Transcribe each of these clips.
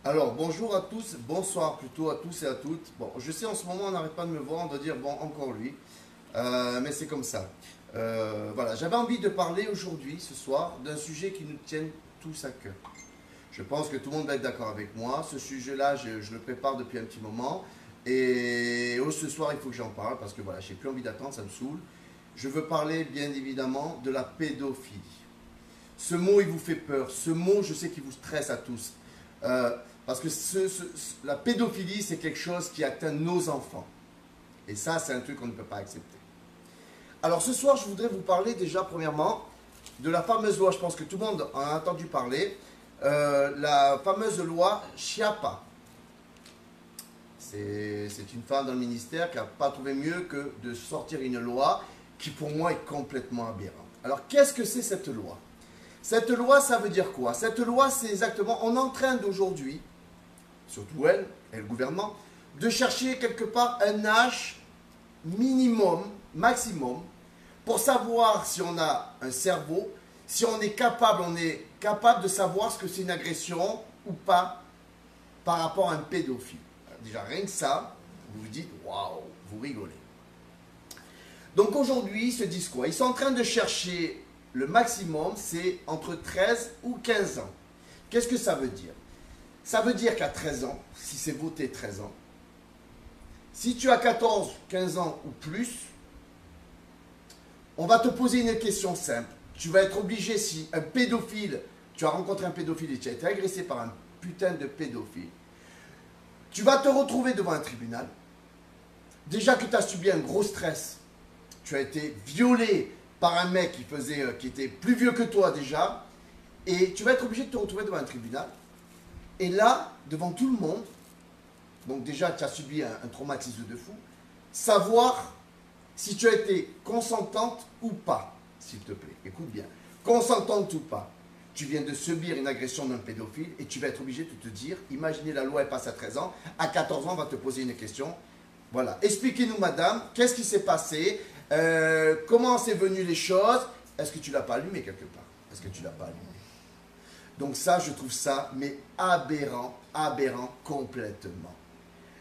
Alors, bonjour à tous, bonsoir plutôt à tous et à toutes. Bon, je sais en ce moment on n'arrête pas de me voir, on doit dire bon, encore lui. Mais c'est comme ça. Voilà, j'avais envie de parler aujourd'hui, ce soir, d'un sujet qui nous tienne tous à cœur. Je pense que tout le monde va être d'accord avec moi. Ce sujet-là, je le prépare depuis un petit moment. Et ce soir, il faut que j'en parle parce que voilà, j'ai plus envie d'attendre, ça me saoule. Je veux parler bien évidemment de la pédophilie. Ce mot, il vous fait peur. Ce mot, je sais qu'il vous stresse à tous. Parce que la pédophilie, c'est quelque chose qui atteint nos enfants. Et ça, c'est un truc qu'on ne peut pas accepter. Alors ce soir, je voudrais vous parler déjà, premièrement, de la fameuse loi, je pense que tout le monde en a entendu parler, la fameuse loi Schiappa. C'est une femme dans le ministère qui n'a pas trouvé mieux que de sortir une loi qui, pour moi, est complètement aberrante. Alors, qu'est-ce que c'est cette loi? Cette loi, ça veut dire quoi? Cette loi, c'est exactement, on est en train d'aujourd'hui, surtout elle et le gouvernement, de chercher quelque part un âge minimum, maximum, pour savoir si on a un cerveau, si on est capable de savoir ce que c'est une agression ou pas par rapport à un pédophile. Alors déjà, rien que ça, vous vous dites, waouh, vous rigolez. Donc aujourd'hui, ils se disent quoi? Ils sont en train de chercher le maximum, c'est entre 13 ou 15 ans. Qu'est-ce que ça veut dire? Ça veut dire qu'à 13 ans, si c'est voté 13 ans, si tu as 14, 15 ans ou plus, on va te poser une question simple. Tu vas être obligé, si un pédophile, tu as rencontré un pédophile et tu as été agressé par un putain de pédophile, tu vas te retrouver devant un tribunal. Déjà que tu as subi un gros stress, tu as été violé par un mec qui était plus vieux que toi déjà, et tu vas être obligé de te retrouver devant un tribunal. Et là, devant tout le monde, donc déjà tu as subi un traumatisme de fou, savoir si tu as été consentante ou pas, s'il te plaît. Écoute bien, consentante ou pas. Tu viens de subir une agression d'un pédophile et tu vas être obligé de te dire, imaginez la loi elle passe à 13 ans, à 14 ans on va te poser une question. Voilà, expliquez-nous madame, qu'est-ce qui s'est passé, comment c'est venu les choses, est-ce que tu l'as pas allumé quelque part? Est-ce que tu l'as pas allumé? Donc ça, je trouve ça, mais aberrant, aberrant complètement.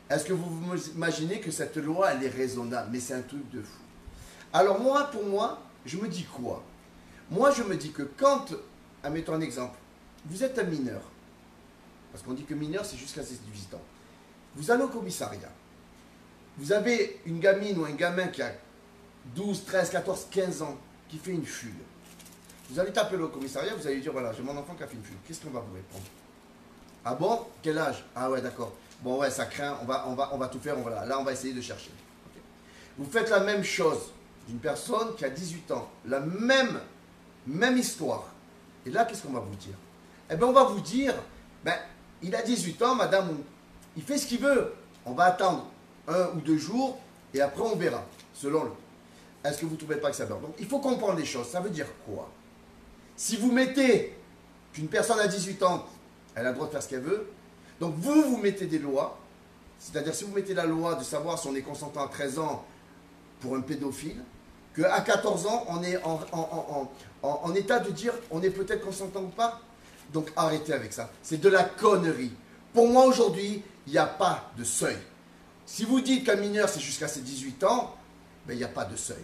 Est-ce que vous vous imaginez que cette loi, elle est raisonnable? Mais c'est un truc de fou. Alors moi, pour moi, je me dis quoi? Moi, je me dis que quand, admettons un exemple, vous êtes un mineur, parce qu'on dit que mineur, c'est jusqu'à 18 ans. Vous allez au commissariat. Vous avez une gamine ou un gamin qui a 12, 13, 14, 15 ans, qui fait une fugue. Vous allez taper au commissariat, vous allez dire, voilà, j'ai mon enfant qui a fait une fugue. Qu'est-ce qu'on va vous répondre? Ah bon? Quel âge? Ah ouais, d'accord. Bon, ouais, ça craint, on va tout faire, là, on va essayer de chercher. Okay. Vous faites la même chose d'une personne qui a 18 ans, la même histoire. Et là, qu'est-ce qu'on va vous dire? Eh bien, on va vous dire, ben, il a 18 ans, madame, il fait ce qu'il veut. On va attendre 1 ou 2 jours, et après, on verra, selon le... Est-ce que vous ne trouvez pas que ça meurt? Donc, il faut comprendre les choses. Ça veut dire quoi? Si vous mettez qu'une personne à 18 ans, elle a le droit de faire ce qu'elle veut, donc vous mettez des lois, c'est-à-dire si vous mettez la loi de savoir si on est consentant à 13 ans pour un pédophile, qu'à 14 ans, on est en état de dire on est peut-être consentant ou pas. Donc arrêtez avec ça. C'est de la connerie. Pour moi aujourd'hui, il n'y a pas de seuil. Si vous dites qu'un mineur c'est jusqu'à ses 18 ans, ben, il n'y a pas de seuil.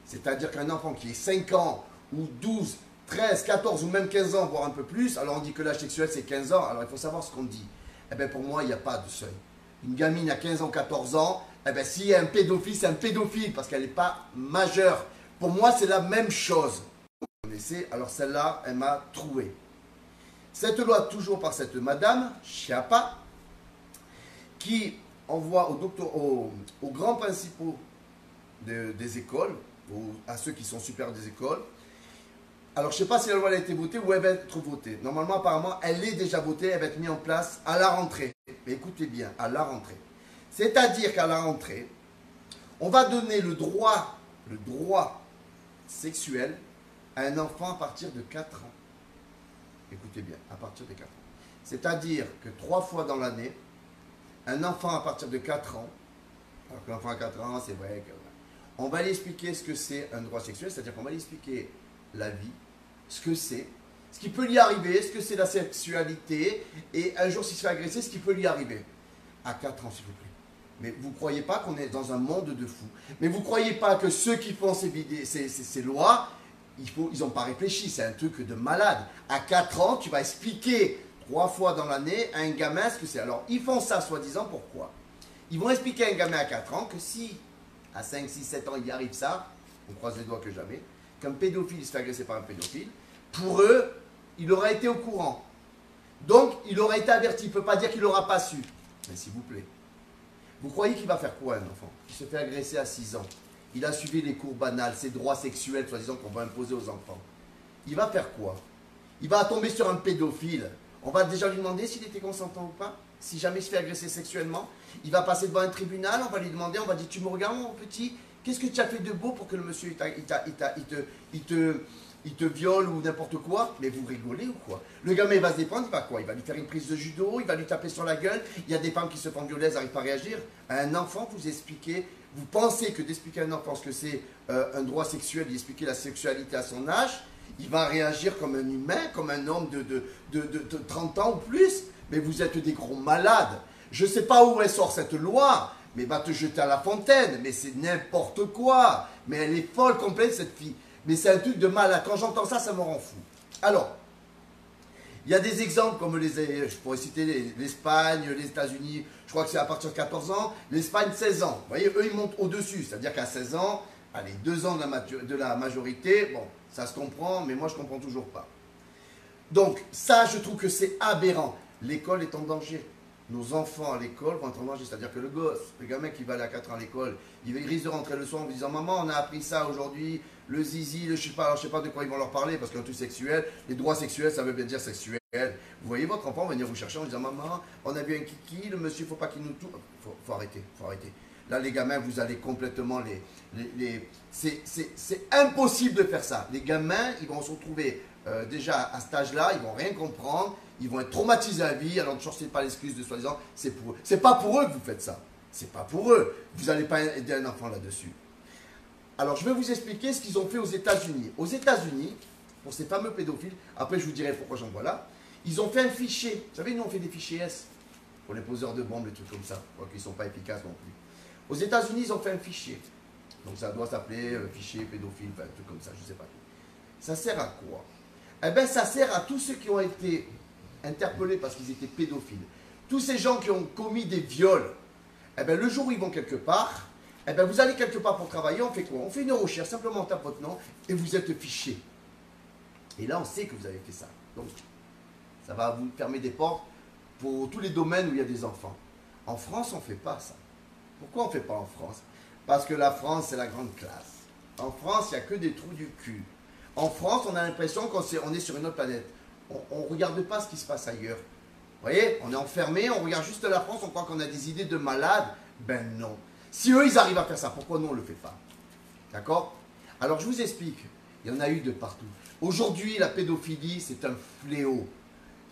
C'est-à-dire qu'un enfant qui est 5 ans ou 12, 13, 14 ou même 15 ans, voire un peu plus, alors on dit que l'âge sexuel c'est 15 ans, alors il faut savoir ce qu'on dit. Eh bien pour moi, il n'y a pas de seuil. Une gamine à 15 ans, 14 ans, eh bien s'il y a un pédophile, c'est un pédophile parce qu'elle n'est pas majeure. Pour moi, c'est la même chose. Vous connaissez, alors celle-là, elle m'a troué. Cette loi, toujours par cette madame, Schiappa, qui envoie aux grands principaux des écoles, à ceux qui sont supérieurs des écoles. Alors, je ne sais pas si la loi a été votée ou elle va être votée. Normalement, apparemment, elle est déjà votée, elle va être mise en place à la rentrée. Mais écoutez bien, à la rentrée. C'est-à-dire qu'à la rentrée, on va donner le droit sexuel à un enfant à partir de 4 ans. Écoutez bien, à partir de 4 ans. C'est-à-dire que 3 fois dans l'année, un enfant à partir de 4 ans, alors que l'enfant à 4 ans, c'est vrai que... On va lui expliquer ce que c'est un droit sexuel, c'est-à-dire qu'on va lui expliquer la vie, ce que c'est, ce qui peut lui arriver, est-ce que c'est la sexualité, et un jour s'il se fait agresser, ce qui peut lui arriver. À 4 ans, s'il vous plaît. Mais vous ne croyez pas qu'on est dans un monde de fous. Mais vous ne croyez pas que ceux qui font ces lois, ils n'ont pas réfléchi, c'est un truc de malade. À 4 ans, tu vas expliquer 3 fois dans l'année à un gamin ce que c'est. Alors, ils font ça, soi-disant, pourquoi? Ils vont expliquer à un gamin à 4 ans que si, à 5, 6, 7 ans, il y arrive ça, on croise les doigts que jamais, qu'un pédophile se fait agresser par un pédophile, pour eux, il aura été au courant. Donc, il aura été averti. Il ne peut pas dire qu'il n'aura pas su. Mais s'il vous plaît, vous croyez qu'il va faire quoi, un enfant qui se fait agresser à 6 ans? Il a suivi les cours banals, ces droits sexuels, soi-disant, qu'on va imposer aux enfants. Il va faire quoi? Il va tomber sur un pédophile. On va déjà lui demander s'il était consentant ou pas. Si jamais il se fait agresser sexuellement, il va passer devant un tribunal, on va lui demander, on va dire, tu me regardes mon petit, qu'est-ce que tu as fait de beau pour que le monsieur il te viole ou n'importe quoi? Mais vous rigolez ou quoi? Le gamin il va se défendre, il va quoi? Il va lui faire une prise de judo, il va lui taper sur la gueule. Il y a des femmes qui se font violer, elles n'arrivent pas à réagir. À un enfant, vous expliquez, vous pensez que d'expliquer à un enfant ce que c'est un droit sexuel, d'expliquer la sexualité à son âge, il va réagir comme un humain, comme un homme de 30 ans ou plus. Mais vous êtes des gros malades. Je ne sais pas où elle sort cette loi, mais va te jeter à la fontaine. Mais c'est n'importe quoi. Mais elle est folle complète, cette fille. Mais c'est un truc de malade. Quand j'entends ça, ça me rend fou. Alors, il y a des exemples comme je pourrais citer l'Espagne, les États-Unis, je crois que c'est à partir de 14 ans. L'Espagne, 16 ans. Vous voyez, eux, ils montent au-dessus. C'est-à-dire qu'à 16 ans, allez, 2 ans de la majorité, bon, ça se comprend, mais moi, je ne comprends toujours pas. Donc, ça, je trouve que c'est aberrant. L'école est en danger. Nos enfants à l'école vont être en danger. C'est-à-dire que le gosse, le gamin qui va aller à 4 ans à l'école, il risque de rentrer le soir en vous disant « Maman, on a appris ça aujourd'hui, le zizi, le je sais pas de quoi ils vont leur parler, parce qu'un truc sexuel, les droits sexuels, ça veut bien dire sexuel. Vous voyez votre enfant venir vous chercher en disant « Maman, on a vu un kiki, le monsieur, il ne faut pas qu'il nous touche. » Faut arrêter, faut arrêter. Là, les gamins, vous allez complètement c'est impossible de faire ça. Les gamins, ils vont se retrouver déjà à cet âge-là, ils vont rien comprendre, ils vont être traumatisés à vie. Alors ne cherchez pas l'excuse de soi-disant, c'est pour eux. C'est pas pour eux que vous faites ça. C'est pas pour eux. Vous n'allez pas aider un enfant là-dessus. Alors je vais vous expliquer ce qu'ils ont fait aux États-Unis. Aux États-Unis, pour ces fameux pédophiles, après je vous dirai pourquoi j'en vois là, ils ont fait un fichier. Vous savez, nous on fait des fichiers S pour les poseurs de bombes, les trucs comme ça, quoi qu'ils ne sont pas efficaces non plus. Aux États-Unis, ils ont fait un fichier. Donc ça doit s'appeler fichier pédophile, enfin, un truc comme ça, je ne sais pas. Ça sert à quoi? Eh bien, ça sert à tous ceux qui ont été interpellés parce qu'ils étaient pédophiles. Tous ces gens qui ont commis des viols, eh bien, le jour où ils vont quelque part, eh bien, vous allez quelque part pour travailler, on fait quoi? On fait une recherche, simplement on tape votre nom et vous êtes fiché. Et là, on sait que vous avez fait ça. Donc, ça va vous fermer des portes pour tous les domaines où il y a des enfants. En France, on ne fait pas ça. Pourquoi on ne fait pas en France? Parce que la France, c'est la grande classe. En France, il n'y a que des trous du cul. En France, on a l'impression qu'on est sur une autre planète. On ne regarde pas ce qui se passe ailleurs. Vous voyez, on est enfermé, on regarde juste la France, on croit qu'on a des idées de malades. Ben non. Si eux, ils arrivent à faire ça, pourquoi nous, on ne le fait pas? D'accord? Alors, je vous explique. Il y en a eu de partout. Aujourd'hui, la pédophilie, c'est un fléau.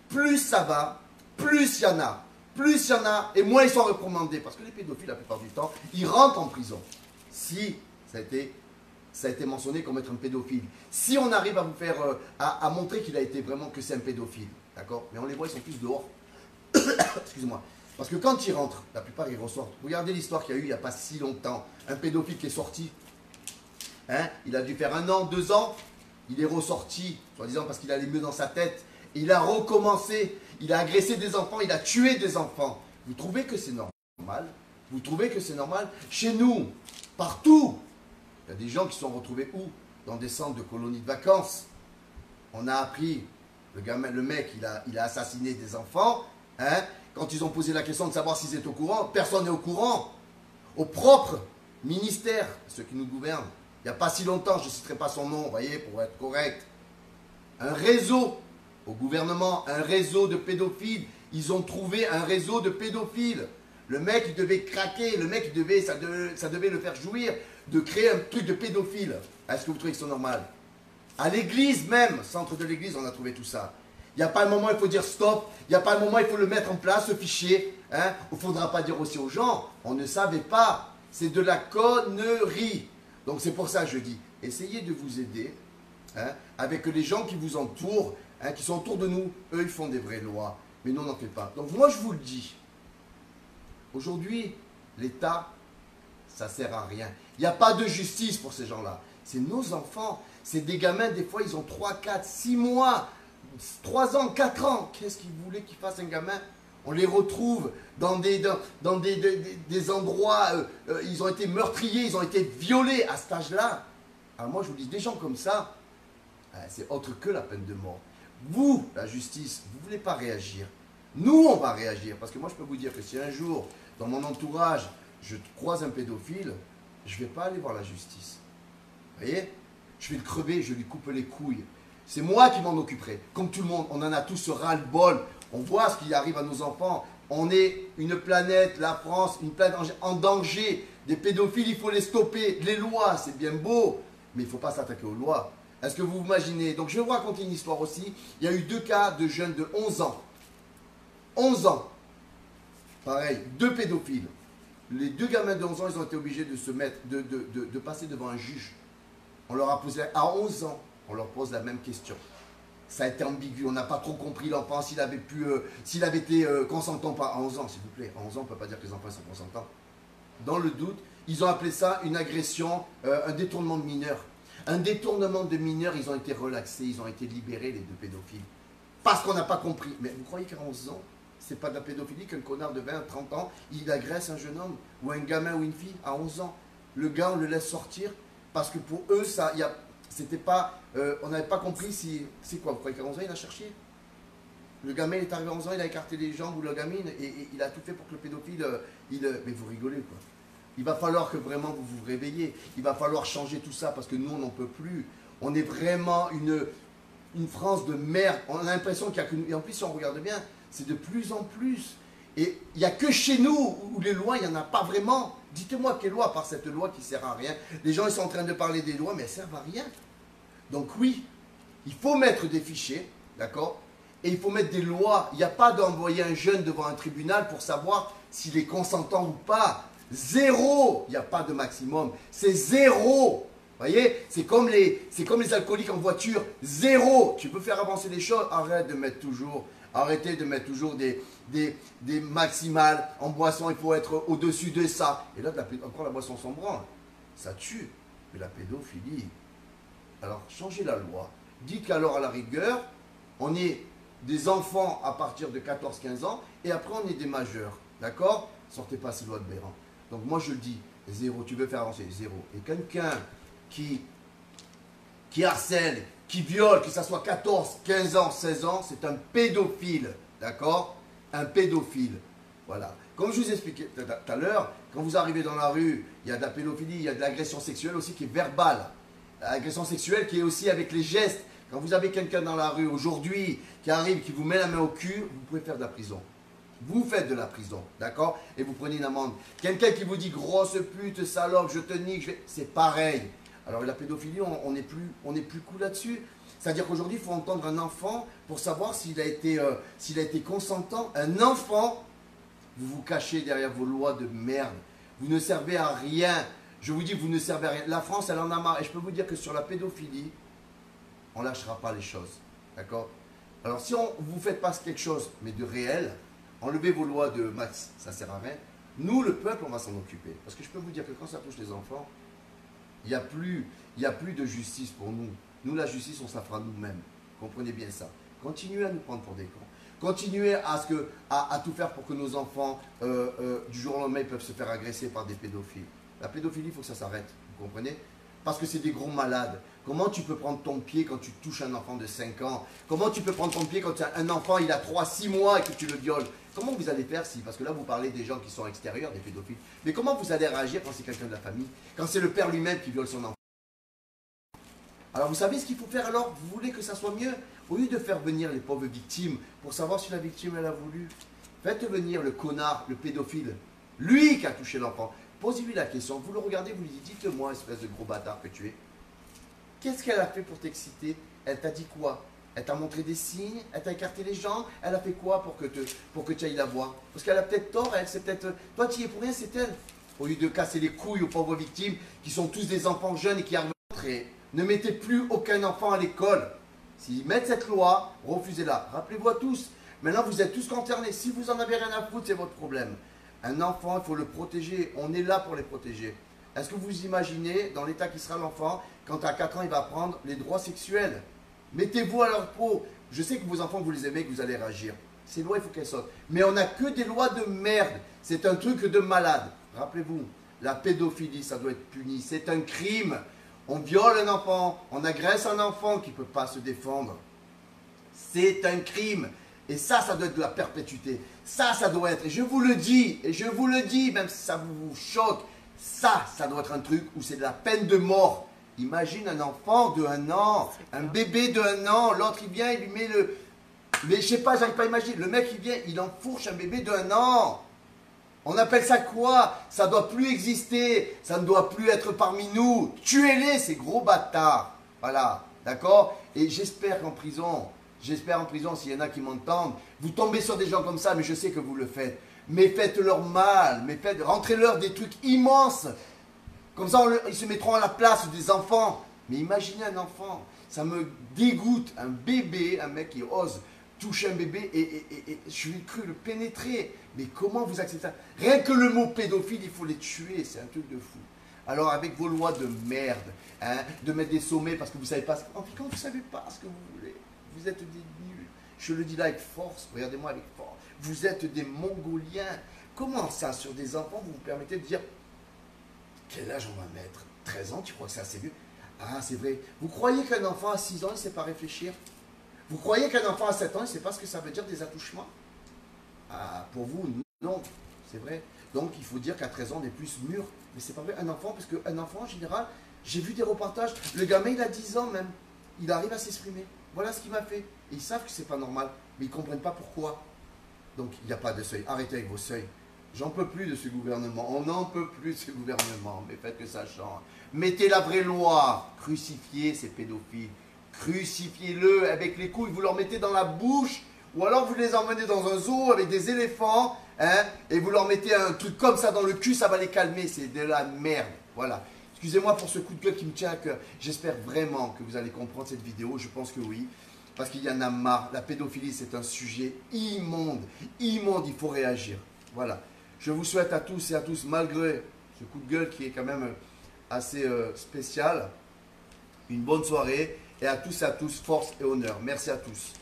Plus ça va, plus il y en a. Plus il y en a, et moins ils sont recommandés. Parce que les pédophiles, la plupart du temps, ils rentrent en prison. Si ça a été mentionné comme être un pédophile. Si on arrive à vous faire, à montrer qu'il a été vraiment que c'est un pédophile. D'accord? Mais on les voit, ils sont plus dehors. Excusez-moi. Parce que quand ils rentrent, la plupart ils ressortent. Regardez l'histoire qu'il y a eu il n'y a pas si longtemps. Un pédophile qui est sorti. Hein? Il a dû faire 1 an, 2 ans. Il est ressorti, soi-disant parce qu'il allait mieux dans sa tête. Et il a recommencé. Il a agressé des enfants, il a tué des enfants. Vous trouvez que c'est normal? Vous trouvez que c'est normal? Chez nous, partout, il y a des gens qui sont retrouvés où? Dans des centres de colonies de vacances. On a appris, le mec, il a assassiné des enfants. Hein? Quand ils ont posé la question de savoir s'ils étaient au courant, personne n'est au courant. Au propre ministère, ceux qui nous gouvernent, il n'y a pas si longtemps, je ne citerai pas son nom, vous voyez, pour être correct. Un réseau au gouvernement, un réseau de pédophiles. Ils ont trouvé un réseau de pédophiles. Le mec, il devait craquer. Le mec, ça devait le faire jouir de créer un truc de pédophile. Est-ce que vous trouvez que c'est normal? À l'église même, centre de l'église, on a trouvé tout ça. Il n'y a pas un moment où il faut dire stop. Il n'y a pas un moment où il faut le mettre en place, ce fichier. Hein? Il ne faudra pas dire aussi aux gens, on ne savait pas. C'est de la connerie. Donc c'est pour ça que je dis, essayez de vous aider. Hein, avec les gens qui vous entourent, hein, qui sont autour de nous, eux, ils font des vraies lois. Mais nous, on n'en fait pas. Donc moi, je vous le dis. Aujourd'hui, l'État, ça ne sert à rien. Il n'y a pas de justice pour ces gens-là. C'est nos enfants. C'est des gamins, des fois, ils ont 3, 4, 6 mois, 3 ans, 4 ans. Qu'est-ce qu'ils voulaient qu'ils fassent un gamin? On les retrouve dans des endroits, ils ont été meurtriers, ils ont été violés à cet âge-là. Alors moi, je vous dis, des gens comme ça, c'est autre que la peine de mort. Vous, la justice, vous ne voulez pas réagir. Nous, on va réagir. Parce que moi, je peux vous dire que si un jour, dans mon entourage, je croise un pédophile, je ne vais pas aller voir la justice. Vous voyez? Je vais le crever, je lui coupe les couilles. C'est moi qui m'en occuperai. Comme tout le monde, on en a tous ce ras-le-bol. On voit ce qui arrive à nos enfants. On est une planète, la France, une planète en danger. Des pédophiles, il faut les stopper. Les lois, c'est bien beau, mais il ne faut pas s'attaquer aux lois. Est-ce que vous vous imaginez? Donc je vais vous raconter une histoire aussi. Il y a eu 2 cas de jeunes de 11 ans. 11 ans. Pareil, 2 pédophiles. Les 2 gamins de 11 ans, ils ont été obligés de se mettre, de passer devant un juge. On leur a posé, à 11 ans, on leur pose la même question. Ça a été ambigu, on n'a pas trop compris l'enfant, s'il avait été consentant pas à 11 ans, s'il vous plaît. À 11 ans, on ne peut pas dire que les enfants sont consentants. Dans le doute, ils ont appelé ça une agression, un détournement de mineur. Un détournement de mineur, ils ont été relaxés, ils ont été libérés, les 2 pédophiles. Parce qu'on n'a pas compris. Mais vous croyez qu'à 11 ans, c'est pas de la pédophilie qu'un connard de 20, 30 ans, il agresse un jeune homme, ou un gamin ou une fille, à 11 ans. Le gars, on le laisse sortir, parce que pour eux, ça, c'était pas, on n'avait pas compris si, c'est quoi, vous croyez qu'à 11 ans, il a cherché? Le gamin, il est arrivé à 11 ans, il a écarté les jambes, ou la gamine, et il a tout fait pour que le pédophile, mais vous rigolez, quoi. Il va falloir que vraiment vous vous réveillez. Il va falloir changer tout ça parce que nous, on n'en peut plus. On est vraiment une France de merde. On a l'impression qu'il n'y a que nous. Et en plus, si on regarde bien, c'est de plus en plus. Et il n'y a que chez nous où les lois, il n'y en a pas vraiment. Dites-moi quelle loi, à part cette loi qui ne sert à rien. Les gens, ils sont en train de parler des lois, mais elles ne servent à rien. Donc oui, il faut mettre des fichiers, d'accord? Et il faut mettre des lois. Il n'y a pas d'envoyer un jeune devant un tribunal pour savoir s'il est consentant ou pas. 0, il n'y a pas de maximum, c'est 0. Vous voyez, c'est comme les alcooliques en voiture, 0. Tu peux faire avancer les choses, arrêtez de mettre toujours des maximales. En boisson, il faut être au-dessus de ça. Et là, encore la boisson sans branle, ça tue. Mais la pédophilie, alors changez la loi. Dites qu'alors à la rigueur, on est des enfants à partir de 14-15 ans et après on est des majeurs. D'accord? Sortez pas ces lois de Béran. Donc moi je le dis, 0, tu veux faire avancer, 0. Et quelqu'un qui harcèle, qui viole, que ça soit 14, 15 ans, 16 ans, c'est un pédophile. D'accord? Un pédophile. Voilà. Comme je vous expliquais tout à l'heure, quand vous arrivez dans la rue, il y a de la pédophilie, il y a de l'agression sexuelle aussi qui est verbale. L'agression sexuelle qui est aussi avec les gestes. Quand vous avez quelqu'un dans la rue aujourd'hui qui arrive, qui vous met la main au cul, vous pouvez faire de la prison. Vous faites de la prison, d'accord? Et vous prenez une amende. Quelqu'un qui vous dit grosse pute, salope, je te nique, c'est pareil. Alors la pédophilie, on n'est plus cool là-dessus. C'est-à-dire qu'aujourd'hui, il faut entendre un enfant pour savoir s'il a été consentant. Un enfant, vous vous cachez derrière vos lois de merde. Vous ne servez à rien. Je vous dis, vous ne servez à rien. La France, elle en a marre. Et je peux vous dire que sur la pédophilie, on ne lâchera pas les choses. D'accord? Alors si vous ne faites pas quelque chose, mais de réel, enlevez vos lois de max, ça ne sert à rien. Nous, le peuple, on va s'en occuper. Parce que je peux vous dire que quand ça touche les enfants, il n'y a plus de justice pour nous. Nous, la justice, on s'en fera nous-mêmes. Comprenez bien ça. Continuez à nous prendre pour des cons. Continuez à tout faire pour que nos enfants, du jour au lendemain, ils peuvent se faire agresser par des pédophiles. La pédophilie, il faut que ça s'arrête. Vous comprenez? Parce que c'est des gros malades. Comment tu peux prendre ton pied quand tu touches un enfant de 5 ans? Comment tu peux prendre ton pied quand un enfant, il a 3-6 mois et que tu le violes? Comment vous allez faire si, parce que là vous parlez des gens qui sont extérieurs, des pédophiles, mais comment vous allez réagir quand c'est quelqu'un de la famille? Quand c'est le père lui-même qui viole son enfant? Alors vous savez ce qu'il faut faire alors? Vous voulez que ça soit mieux? Au lieu de faire venir les pauvres victimes pour savoir si la victime elle a voulu, faites venir le connard, le pédophile, lui qui a touché l'enfant. Posez-lui la question, vous le regardez, vous lui dites, dites-moi espèce de gros bâtard que tu es. Qu'est-ce qu'elle a fait pour t'exciter? Elle t'a dit quoi? Elle t'a montré des signes? Elle t'a écarté les jambes? Elle a fait quoi pour que tu ailles la voir? Parce qu'elle a peut-être tort, elle, c'est peut-être... Toi, tu y es pour rien, c'est elle. Au lieu de casser les couilles aux pauvres victimes, qui sont tous des enfants jeunes et qui arrivent à rentrer. Ne mettez plus aucun enfant à l'école. S'ils mettent cette loi, refusez-la. Rappelez-vous à tous, maintenant vous êtes tous concernés. Si vous en avez rien à foutre, c'est votre problème. Un enfant, il faut le protéger. On est là pour les protéger. Est-ce que vous imaginez, dans l'état qui sera l'enfant, quand à 4 ans, il va apprendre les droits sexuels? Mettez-vous à leur peau. Je sais que vos enfants, vous les aimez, que vous allez réagir. Ces lois, il faut qu'elles sautent. Mais on n'a que des lois de merde. C'est un truc de malade. Rappelez-vous, la pédophilie, ça doit être puni. C'est un crime. On viole un enfant, on agresse un enfant qui ne peut pas se défendre. C'est un crime. Et ça doit être de la perpétuité. Ça doit être, et je vous le dis, même si ça vous choque, ça doit être un truc où c'est de la peine de mort. Imagine un enfant de 1 an, un bébé de 1 an, l'autre il vient, il lui met le... Mais je sais pas, j'arrive pas à imaginer. Le mec il vient, il enfourche un bébé de 1 an. On appelle ça quoi? Ça ne doit plus exister, ça ne doit plus être parmi nous. Tuez-les, ces gros bâtards. Voilà, d'accord? Et j'espère qu'en prison, s'il y en a qui m'entendent, vous tombez sur des gens comme ça, mais je sais que vous le faites. Mais faites-leur mal, rentrez-leur des trucs immenses. Comme ça, ils se mettront à la place des enfants. Mais imaginez un enfant, ça me dégoûte, un bébé, un mec qui ose toucher un bébé et je lui ai cru le pénétrer. Mais comment vous acceptez ça? Rien que le mot pédophile, il faut les tuer, c'est un truc de fou. Alors avec vos lois de merde, hein, de mettre des sommets parce que vous ne savez pas, quand vous ne savez pas ce que vous voulez, vous êtes des nuls. Je le dis là avec force, regardez-moi avec force. Vous êtes des Mongoliens. Comment ça, sur des enfants, vous vous permettez de dire quel âge on va mettre? 13 ans, tu crois que c'est assez vieux? Ah, c'est vrai. Vous croyez qu'un enfant à 6 ans, il ne sait pas réfléchir? Vous croyez qu'un enfant à 7 ans, il ne sait pas ce que ça veut dire des attouchements? Ah, pour vous, non, c'est vrai. Donc, il faut dire qu'à 13 ans, on est plus mûr. Mais c'est pas vrai, un enfant, parce qu'un enfant, en général, j'ai vu des reportages, le gamin, il a 10 ans même, il arrive à s'exprimer. Voilà ce qu'il m'a fait. Et ils savent que c'est pas normal, mais ils ne comprennent pas pourquoi. Donc, il n'y a pas de seuil. Arrêtez avec vos seuils. J'en peux plus de ce gouvernement. On n'en peut plus de ce gouvernement. Mais faites que ça change. Mettez la vraie loi. Crucifiez ces pédophiles. Crucifiez-le avec les couilles. Vous leur mettez dans la bouche. Ou alors vous les emmenez dans un zoo avec des éléphants. Hein, et vous leur mettez un truc comme ça dans le cul. Ça va les calmer. C'est de la merde. Voilà. Excusez-moi pour ce coup de gueule qui me tient à cœur. J'espère vraiment que vous allez comprendre cette vidéo. Je pense que oui. Parce qu'il y en a marre. La pédophilie, c'est un sujet immonde. Immonde, il faut réagir. Voilà. Je vous souhaite à tous et à tous, malgré ce coup de gueule qui est quand même assez spécial, une bonne soirée. Et à tous, force et honneur. Merci à tous.